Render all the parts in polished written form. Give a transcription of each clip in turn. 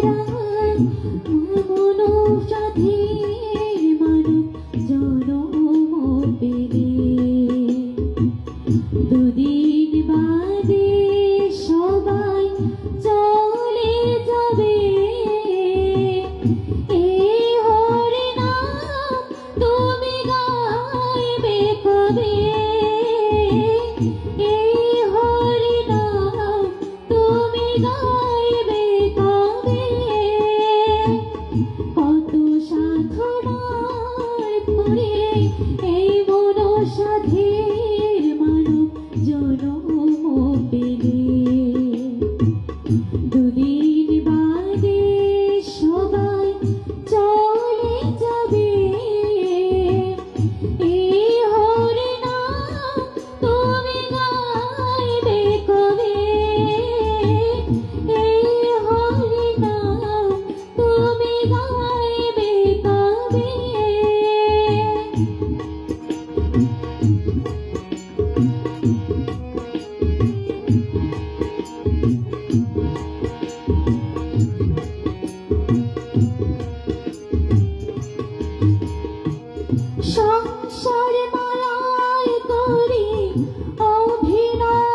হারায় মনো সাধীর মানব জনম পেলে দুদিন বাদে সবাই চলে যাবে এই হরিনাম তুমি গাইবে কবে এই হরিনাম তুমি গাইবে কবে কত সাধনার পরে এই মনো সাধীর মানব জনম পেলে দুদিন বাদে সবাই চলে যাবে এই হরিনাম তুমি গাইবে কবে এই হরিনাম তুমি গাইবে কবে সংসার মায়ায় করি অভিনয়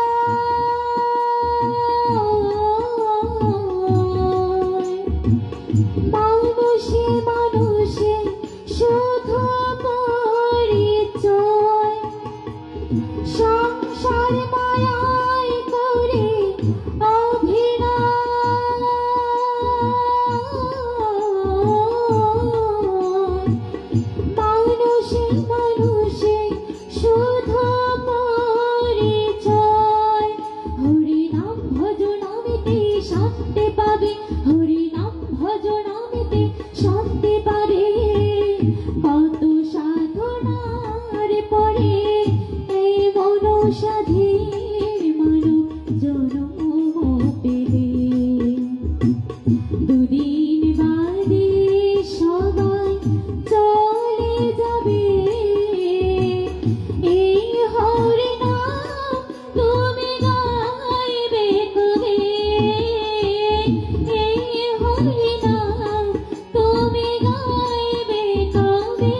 মানুষে মানুষে শুধু পরিচয় সংসার মায়ায় করি অভিনয় মানুষে মানুষে শুধু পরিচয় হরিনাম ভজনামিতে শান্তি পাবে হরিনাম ভজনামিতে শান্তি পাবে কত সাধনার পরে এই মনো সাধীর মানব জনম পেলে দুদিন বাদে সবাই চলে যাবে এই হরিনাম তুমি গাইবে কবে এই হরিনাম তুমি গাইবে কবে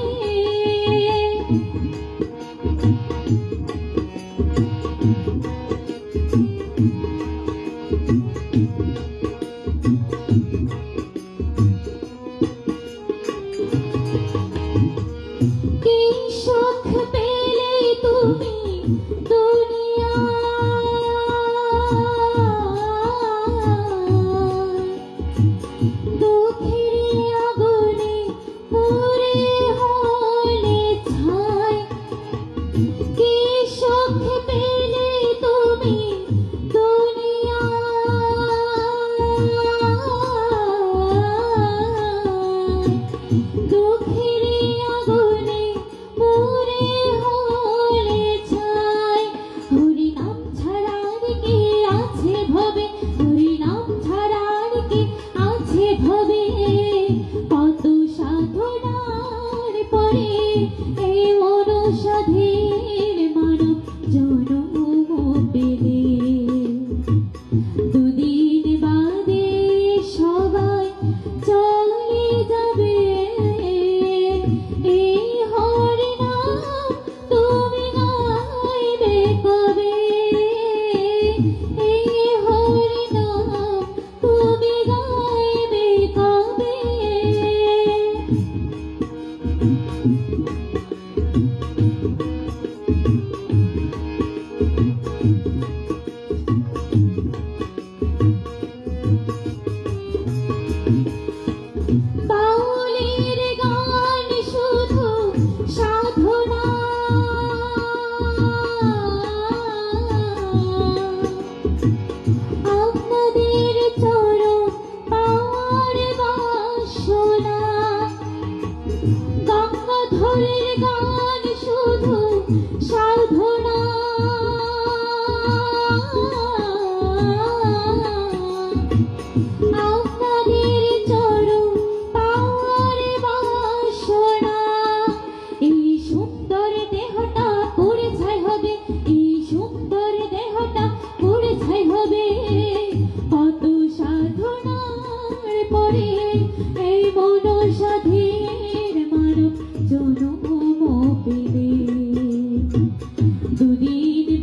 কি সুখ পেলে তুমি দুনিয়ায় দুঃখের আগুনে পুড়ে হলে ছাই কি সুখ পেলে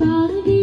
বাদে